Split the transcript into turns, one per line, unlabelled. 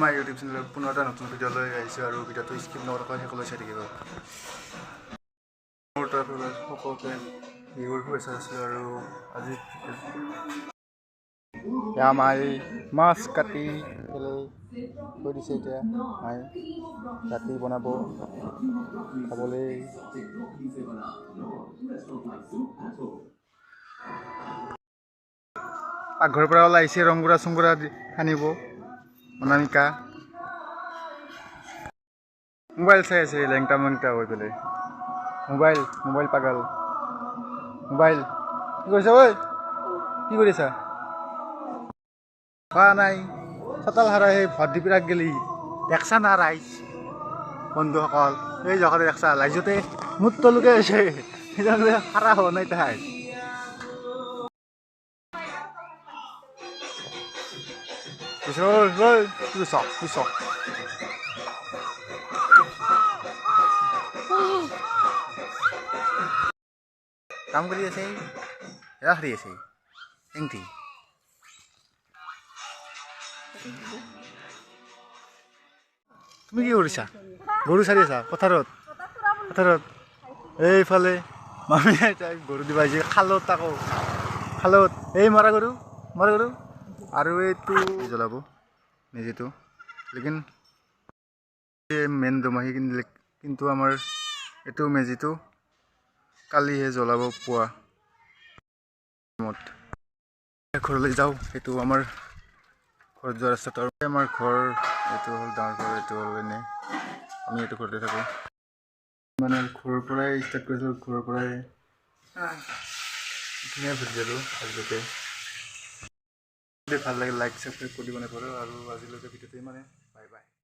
আমাৰ ইউটিউব চেনেলত পুনৰ এটা নতুন ভিডিঅ' লৈ আহিছোঁ আৰু ভিডিঅ'টো স্কিপ নকৰাকৈ সকলোৱে চাই থাকিব। মোৰ তাৰপৰা সকলোকে বিহুৰ শুভেচ্ছা আছিলোঁ আৰু আজি মায়ে মাছ কাটি পেলাই থৈ দিছে। এতিয়া মায়ে ৰাতি বনাব খাবলৈ। পাকঘৰৰ পৰা ওলাই আহিছে ৰংগুৰা চংগুৰা সানিব অনামিকা। মোবাইল চাই আছে লেংটা মেংটা হৈ পেলাই। মোবাইল পাগল। মোবাইল কি কৰিছা ঐ? কি কৰিছা? খোৱা নাই চোতাল সাৰা সেই ভৰ দি পিৰাক গেলি দেখছা না ৰাইজ বন্ধুসকল। এই জখতে দেখছা লাইজতে মোৰ তলুকে হৈছে সাৰা হোৱা নাই তাই। কাম কৰি আছে ৰাখি আছে এংটি। তুমি কি কৰিছা? গৰু চাৰি আছা পথাৰত? এইফালে মামী তাই গৰু দিব আহিছে খালত। আকৌ খালত এই মৰা গৰু আৰু এইটো জ্বলাব মেজিটো। লেকিন মেইন দমাহী কিন্তু আমাৰ এইটো মেজিটো কালিহে জ্বলাব পুৱা। ঘৰলৈ যাওঁ। এইটো আমাৰ ঘৰত যোৱা ৰাস্তাটো আৰু আমাৰ ঘৰ এইটো হ'ল ডাঙৰ ঘৰ। এইটো হ'ল এনে আমি এইটো ঘৰতে থাকোঁ। মানে ঘৰৰ পৰাই ষ্টাৰ্ট কৰিছিলোঁ। ঘৰৰ পৰাই ধুনীয়া ভিডিঅ'টো আজিলৈকে ভাল লাগে লাইক ছাবস্ক্ৰাইব কৰি দিব নাপালোঁ আৰু আজিলৈকে ভিডিঅ'টো মানে বাই বাই।